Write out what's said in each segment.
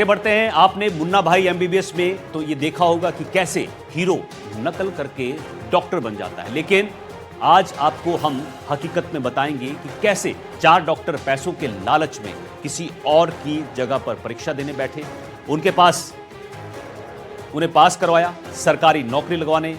आगे बढ़ते हैं। आपने मुन्ना भाई एमबीबीएस में तो ये देखा होगा कि कैसे हीरो नकल करके डॉक्टर बन जाता है, लेकिन आज आपको हम हकीकत में बताएंगे कि कैसे 4 डॉक्टर पैसों के लालच में किसी और की जगह पर परीक्षा देने बैठे, उन्हें पास करवाया, सरकारी नौकरी लगवाने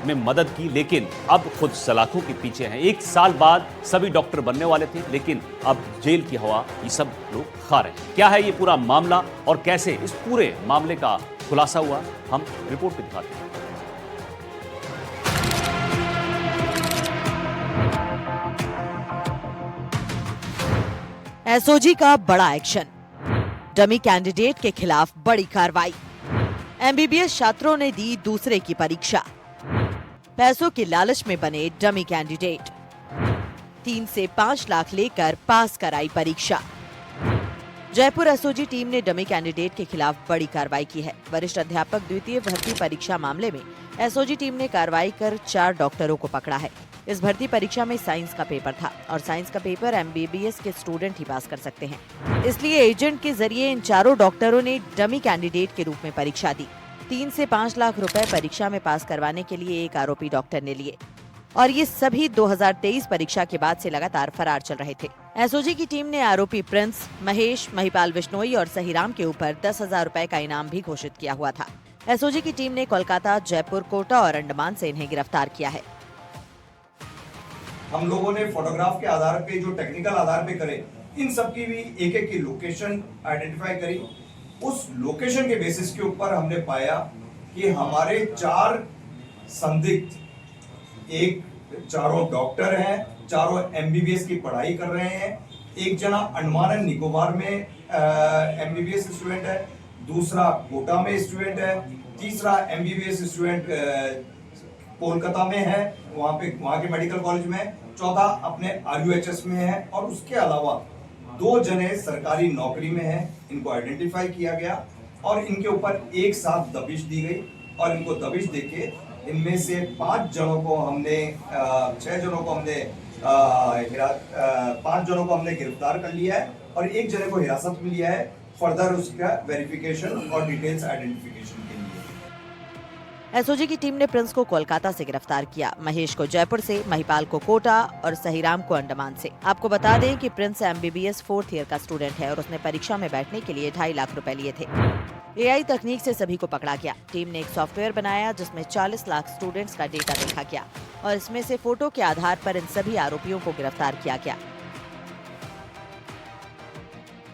में मदद की, लेकिन अब खुद सलाखों के पीछे हैं। 1 साल बाद सभी डॉक्टर बनने वाले थे, लेकिन अब जेल की हवा ये सब लोग खा रहे हैं। क्या है ये पूरा मामला और कैसे इस पूरे मामले का खुलासा हुआ, हम रिपोर्ट में दिखाते हैं। एसओजी का बड़ा एक्शन, डमी कैंडिडेट के खिलाफ बड़ी कार्रवाई। एमबीबीएस छात्रों ने दी दूसरे की परीक्षा, पैसों के लालच में बने डमी कैंडिडेट, 3 से 5 लाख लेकर पास कराई परीक्षा। जयपुर एसओजी टीम ने डमी कैंडिडेट के खिलाफ बड़ी कार्रवाई की है। वरिष्ठ अध्यापक द्वितीय भर्ती परीक्षा मामले में एसओजी टीम ने कार्रवाई कर 4 डॉक्टरों को पकड़ा है। इस भर्ती परीक्षा में साइंस का पेपर था और साइंस का पेपर एमबीबीएस के स्टूडेंट ही पास कर सकते हैं। इसलिए एजेंट के जरिए इन 4 डॉक्टरों ने डमी कैंडिडेट के रूप में परीक्षा दी। 3 से 5 लाख रुपए परीक्षा में पास करवाने के लिए एक आरोपी डॉक्टर ने लिए और ये सभी 2023 परीक्षा के बाद से लगातार फरार चल रहे थे। एसओजी की टीम ने आरोपी प्रिंस, महेश, महिपाल बिश्नोई और सहीराम के ऊपर 10,000 रुपए का इनाम भी घोषित किया हुआ था। एसओजी की टीम ने कोलकाता, जयपुर, कोटा और अंडमान से इन्हें गिरफ्तार किया है। हम लोगों ने फोटोग्राफ के आधार पे, जो टेक्निकल आधार पे करे, इन सब की भी एक की लोकेशन आइडेंटिफाई करी। उस लोकेशन के बेसिस के ऊपर हमने पाया कि हमारे 4 संदिग्ध, एक चारों डॉक्टर हैं, चारों एमबीबीएस की पढ़ाई कर रहे हैं। एक जना अंडमान एंड निकोबार में एमबीबीएस स्टूडेंट है, दूसरा कोटा में स्टूडेंट है, तीसरा एमबीबीएस स्टूडेंट कोलकाता में है, वहाँ के मेडिकल कॉलेज में, चौथा अपने आरयूएचएस में है और उसके अलावा 2 जने सरकारी नौकरी में हैं। इनको आइडेंटिफाई किया गया और इनके ऊपर एक साथ दबिश दी गई और इनको दबिश देके इनमें से 5 जनों को हमने 5 जनों को हमने गिरफ्तार कर लिया है और एक जने को हिरासत में लिया है फर्दर उसका वेरिफिकेशन और डिटेल्स आइडेंटिफिकेशन के लिए। एसओजी की टीम ने प्रिंस को कोलकाता से गिरफ्तार किया, महेश को जयपुर से, महिपाल को कोटा और सहीराम को अंडमान से। आपको बता दें कि प्रिंस एमबीबीएस 4th ईयर का स्टूडेंट है और उसने परीक्षा में बैठने के लिए 2.5 लाख रुपए लिए थे। एआई तकनीक से सभी को पकड़ा गया। टीम ने एक सॉफ्टवेयर बनाया जिसमें 40 लाख स्टूडेंट्स का डेटा देखा गया और इसमें से फोटो के आधार पर इन सभी आरोपियों को गिरफ्तार किया गया।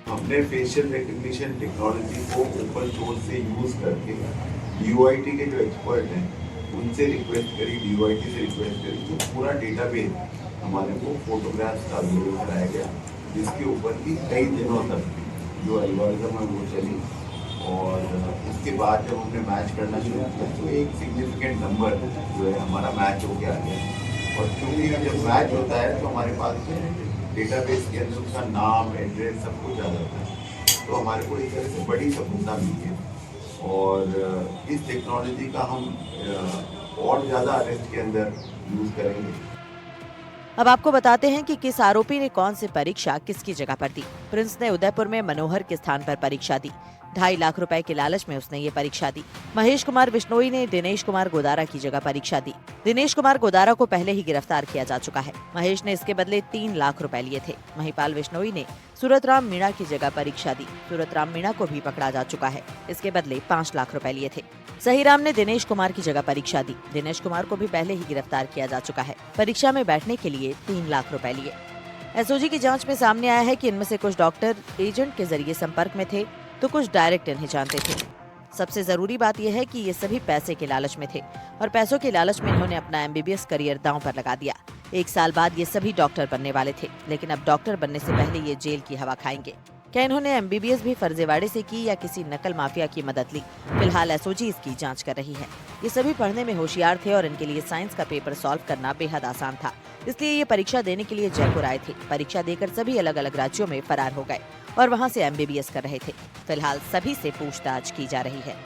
हमने फेशियल रिकग्निशन टेक्नोलॉजी को ओपन सोर्स से यूज करके डीओआईटी के जो एक्सपर्ट हैं उनसे रिक्वेस्ट करी, डीओआईटी से रिक्वेस्ट करी, तो पूरा डेटाबेस हमारे को फोटोग्राफ्स का अवेलेबल कराया गया, जिसके ऊपर भी कई दिनों तक जो एल्गोरिथम है वो चली और उसके बाद जब हमने मैच करना शुरू किया तो एक सिग्निफिकेंट नंबर जो है हमारा मैच हो गया और क्योंकि जब मैच होता है तो हमारे पास डेटाबेस के अंदर उसका नाम, एड्रेस सब कुछ आ जाता है, तो हमारे को एक तरह से बड़ी सफलता मिली है और इस टेक्नोलॉजी का हम और ज़्यादा अरेस्ट के अंदर यूज़ करेंगे। अब आपको बताते हैं कि किस आरोपी ने कौन सी परीक्षा किसकी जगह पर दी। प्रिंस ने उदयपुर में मनोहर के स्थान पर परीक्षा दी, 2.5 लाख रुपए के लालच में उसने ये परीक्षा दी। महेश कुमार बिश्नोई ने दिनेश कुमार गोदारा की जगह परीक्षा दी। दिनेश कुमार गोदारा को पहले ही गिरफ्तार किया जा चुका है। महेश ने इसके बदले 3 लाख रुपए लिए थे। महिपाल बिश्नोई ने सूरतराम मीणा की जगह परीक्षा दी। सूरतराम मीणा को भी पकड़ा जा चुका है, इसके बदले 5 लाख रुपए लिए थे। सहीराम ने दिनेश कुमार की जगह परीक्षा दी। दिनेश कुमार को भी पहले ही गिरफ्तार किया जा चुका है। परीक्षा में बैठने के लिए 3 लाख रुपए लिए। एसओजी की जांच में सामने आया है कि इनमें से कुछ डॉक्टर एजेंट के जरिए संपर्क में थे तो कुछ डायरेक्ट इन्हें जानते थे। सबसे जरूरी बात यह है कि ये सभी पैसे के लालच में थे और पैसों के लालच में इन्होंने अपना एमबीबीएस करियर दांव पर लगा दिया। 1 साल बाद ये सभी डॉक्टर बनने वाले थे, लेकिन अब डॉक्टर बनने से पहले ये जेल की हवा खाएंगे। क्या इन्होंने एमबीबीएस भी फर्जीवाड़े से की या किसी नकल माफिया की मदद ली? फिलहाल एसओजी इसकी जांच कर रही है। ये सभी पढ़ने में होशियार थे और इनके लिए साइंस का पेपर सॉल्व करना बेहद आसान था, इसलिए ये परीक्षा देने के लिए जयपुर आए थे। परीक्षा देकर सभी अलग अलग राज्यों में फरार हो गए और वहां से एमबीबीएस कर रहे थे। फिलहाल सभी से पूछताछ की जा रही है।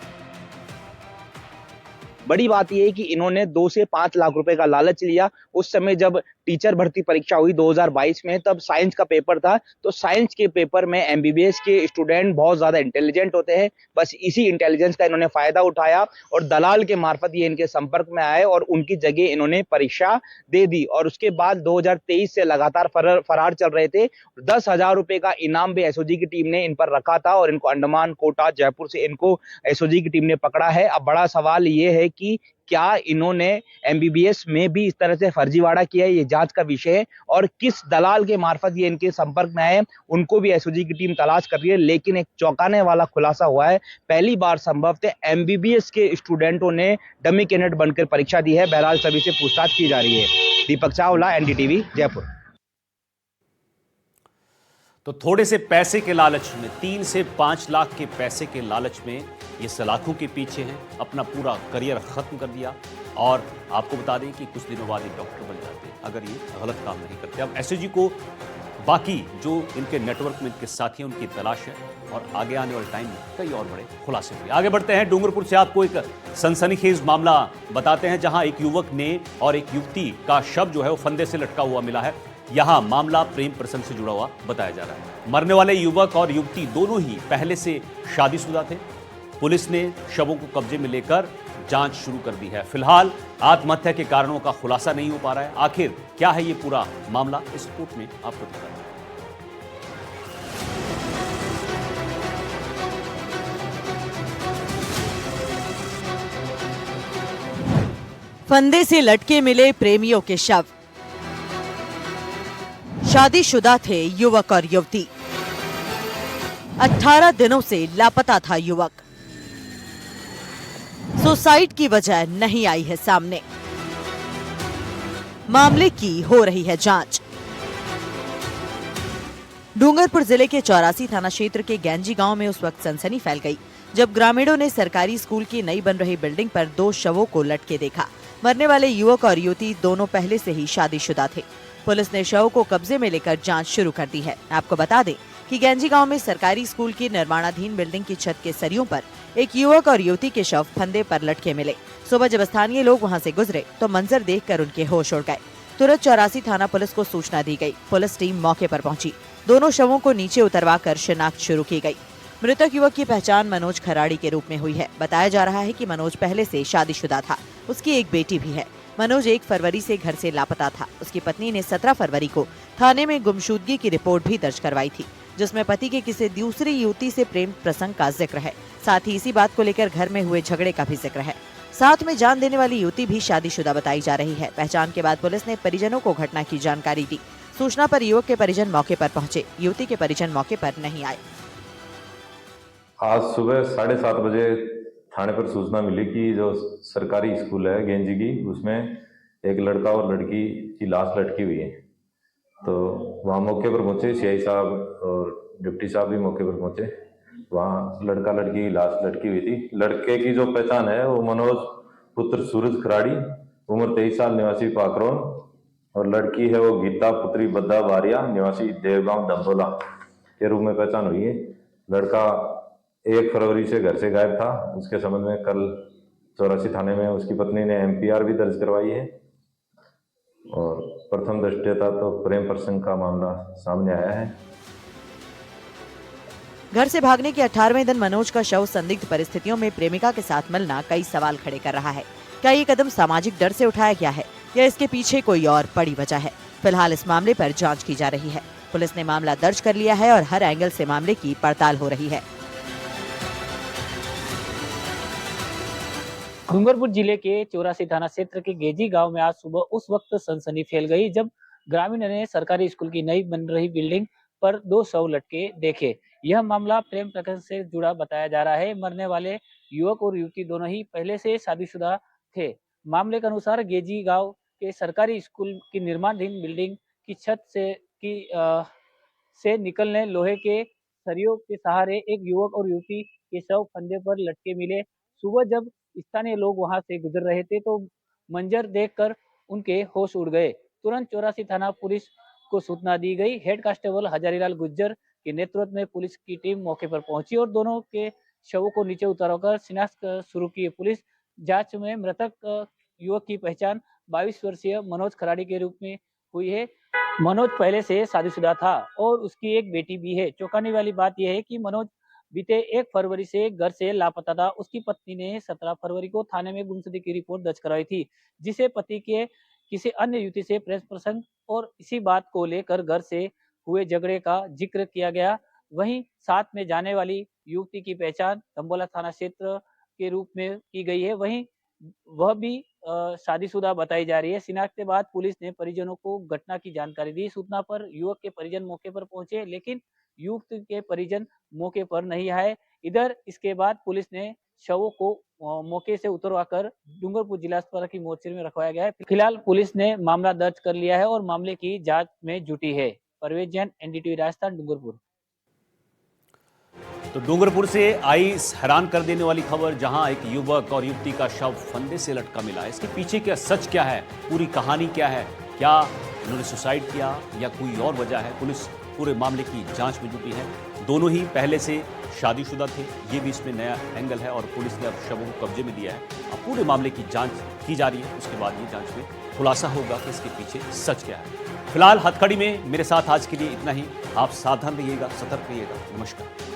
बड़ी बात यह है कि इन्होंने 2 से 5 लाख रुपए का लालच लिया। उस समय जब टीचर भर्ती परीक्षा हुई 2022 में, तब साइंस का पेपर था। तो साइंस के पेपर में एमबीबीएस के स्टूडेंट बहुत ज्यादा इंटेलिजेंट होते हैं। बस इसी इंटेलिजेंस का इन्होंने फायदा उठाया और दलाल के मार्फत ये इनके संपर्क में आए और उनकी जगह इन्होंने परीक्षा दे दी। और उसके बाद 2023 से लगातार फरार चल रहे थे। 10,000 रुपए का इनाम भी एसओजी की टीम ने इन पर रखा था और इनको अंडमान, कोटा, जयपुर से इनको एसओजी की टीम ने पकड़ा है। अब बड़ा सवाल ये है कि क्या इन्होंने एमबीबीएस में भी इस तरह से फर्जीवाड़ा किया है, ये जांच का विषय है। और किस दलाल के मार्फत ये इनके संपर्क में आए, उनको भी एसओजी की टीम तलाश कर रही है। लेकिन एक चौंकाने वाला खुलासा हुआ है, पहली बार संभवतः एमबीबीएस के स्टूडेंटों ने डमी कैंडिडेट बनकर परीक्षा दी है। बहरहाल सभी से पूछताछ की जा रही है। दीपक चावला, एनडीटीवी, जयपुर। तो थोड़े से पैसे के लालच में, 3 से 5 लाख के पैसे के लालच में ये सलाखों के पीछे हैं, अपना पूरा करियर खत्म कर दिया। और आपको बता दें कि कुछ दिनों बाद ये डॉक्टर बन जाते अगर ये गलत काम नहीं करते। अब एसओजी को बाकी जो इनके नेटवर्क में इनके साथी हैं उनकी तलाश है और आगे आने वाले टाइम में कई और बड़े खुलासे हुए। आगे बढ़ते हैं, डूंगरपुर से आपको एक सनसनीखेज मामला बताते हैं, जहां एक युवक ने और एक युवती का शव जो है वो फंदे से लटका हुआ मिला है। यहां मामला प्रेम प्रसंग से जुड़ा हुआ बताया जा रहा है। मरने वाले युवक और युवती दोनों ही पहले से शादीशुदा थे। पुलिस ने शवों को कब्जे में लेकर जांच शुरू कर दी है। फिलहाल आत्महत्या के कारणों का खुलासा नहीं हो पा रहा है। आखिर क्या है ये पूरा मामला, इस रिपोर्ट में आपको दिखा रहे हैं। फंदे से लटके मिले प्रेमियों के शव। शादीशुदा थे युवक और युवती। 18 दिनों से लापता था युवक। सुसाइड की वजह नहीं आई है सामने। मामले की हो रही है जांच। डूंगरपुर जिले के 84 थाना क्षेत्र के गैंजी गांव में उस वक्त सनसनी फैल गई जब ग्रामीणों ने सरकारी स्कूल की नई बन रही बिल्डिंग पर 2 शवों को लटके देखा। मरने वाले युवक और युवती दोनों पहले से ही शादीशुदा थे। पुलिस ने शव को कब्जे में लेकर जांच शुरू कर दी है। आपको बता दें कि गैंजी गांव में सरकारी स्कूल की निर्माणाधीन बिल्डिंग की छत के सरियों पर एक युवक और युवती के शव फंदे पर लटके मिले। सुबह जब स्थानीय लोग वहां से गुजरे तो मंजर देखकर उनके होश उड़ गए। तुरंत 84 थाना पुलिस को सूचना दी गई। पुलिस टीम मौके पर पहुंची। दोनों शवों को नीचे उतरवाकर शिनाख्त शुरू की गई। मृतक युवक की पहचान मनोज खराड़ी के रूप में हुई है। बताया जा रहा है कि मनोज पहले से शादीशुदा था। उसकी एक बेटी भी है। मनोज 1 फरवरी से घर से लापता था। उसकी पत्नी ने 17 फरवरी को थाने में गुमशुदगी की रिपोर्ट भी दर्ज करवाई थी, जिसमें पति के किसी दूसरी युवती से प्रेम प्रसंग का जिक्र है। साथ ही इसी बात को लेकर घर में हुए झगड़े का भी जिक्र है। साथ में जान देने वाली युवती भी शादीशुदा बताई जा रही है। पहचान के बाद पुलिस ने परिजनों को घटना की जानकारी दी। सूचना पर युवक के परिजन मौके पर पहुंचे। युवती के परिजन मौके पर नहीं आए। आज सुबह 7:30 बजे थाने पर सूचना मिली कि जो सरकारी स्कूल है गेंजी की, उसमें एक लड़का और लड़की की लाश लटकी हुई है। तो वहाँ मौके पर पहुंचे, सीआई साहब और डिप्टी साहब भी मौके पर पहुंचे। वहाँ लड़का लड़की की लाश लटकी हुई थी। लड़के की जो पहचान है वो मनोज पुत्र सूरज खराड़ी, उम्र 23 साल, निवासी पाकरोन, और लड़की है वो गीता पुत्री बद्दा वारिया, निवासी देवगांव दमदोला के रूप में पहचान हुई है। लड़का 1 फरवरी से घर से गायब था। उसके संबंध में कल 84 थाने में उसकी पत्नी ने एमपीआर भी दर्ज करवाई है और प्रथम दृष्टया तो प्रेम प्रसंग का मामला सामने आया है। घर से भागने के 18वें दिन मनोज का शव संदिग्ध परिस्थितियों में प्रेमिका के साथ मिलना कई सवाल खड़े कर रहा है। क्या ये कदम सामाजिक डर से उठाया गया है या इसके पीछे कोई और बड़ी वजह है? फिलहाल इस मामले पर जांच की जा रही है। पुलिस ने मामला दर्ज कर लिया है और हर एंगल से मामले की पड़ताल हो रही है। डूंगरपुर जिले के 84 थाना क्षेत्र के गेजी गांव में आज सुबह उस वक्त सनसनी फैल गई जब ग्रामीणों ने सरकारी स्कूल की नई बन रही बिल्डिंग पर 2 शव लटके देखे। यह मामला प्रेम प्रसंग से जुड़ा बताया जा रहा है। मरने वाले युवक और युवती दोनों ही पहले से शादीशुदा थे। मामले के अनुसार गेजी गांव के सरकारी स्कूल की निर्माणाधीन बिल्डिंग की छत से निकलने लोहे के सरियों के सहारे एक युवक और युवती के शव फंदे पर लटके मिले। सुबह जब स्थानीय लोग वहां से गुजर रहे थे तो मंजर देखकर उनके होश उड़ गए। तुरंत 84 थाना पुलिस को सूचना दी गई। हेड कांस्टेबल हजारीलाल गुज्जर के नेतृत्व में पुलिस की टीम मौके पर पहुंची और दोनों के शवों को नीचे उतारकर शिनाख्त शुरू की। पुलिस जांच में मृतक युवक की पहचान 22 वर्षीय मनोज खराड़ी के रूप में हुई है। मनोज पहले से शादीशुदा था और उसकी एक बेटी भी है। चौंकाने वाली बात यह है कि मनोज बीते 1 फरवरी से घर से लापता था। उसकी पत्नी ने 17 फरवरी को थाने में गुमशुदगी की रिपोर्ट दर्ज कराई थी, जिसे पति के किसी अन्य युवती से प्रेम प्रसंग और इसी बात को लेकर घर से हुए झगड़े का जिक्र किया गया। वहीं साथ में जाने वाली युवती की पहचान दंबोला थाना क्षेत्र के रूप में की गई है। वहीं वह भी शादीशुदा बताई जा रही है। शिनाख्त के बाद पुलिस ने परिजनों को घटना की जानकारी दी। सूचना पर युवक के परिजन मौके पर पहुंचे, लेकिन युवक के परिजन मौके पर नहीं आए। इधर इसके बाद पुलिस ने शवों को मौके से उतरवाकर डूंगरपुर जिला अस्पताल की मोर्चरी में रखवाया गया है। फिलहाल पुलिस ने मामला दर्ज कर लिया है और मामले की जांच में जुटी है। परवेज जैन, एनडीटीवी राजस्थान, डूंगरपुर। तो डूंगरपुर से आई इस हैरान कर देने वाली खबर, जहां एक युवक और युवती का शव फंदे से लटका मिला है। इसके पीछे क्या सच क्या है, पूरी कहानी क्या है, क्या उन्होंने सुसाइड किया या कोई और वजह है? पुलिस पूरे मामले की जांच में जुटी है। दोनों ही पहले से शादीशुदा थे, ये भी इसमें नया एंगल है और पुलिस ने अब शवों को कब्जे में लिया है। अब पूरे मामले की जांच की जा रही है, उसके बाद ये जांच में खुलासा होगा कि इसके पीछे सच क्या है। फिलहाल हथकड़ी में मेरे साथ आज के लिए इतना ही। आप सावधान रहिएगा, सतर्क रहिएगा। नमस्कार।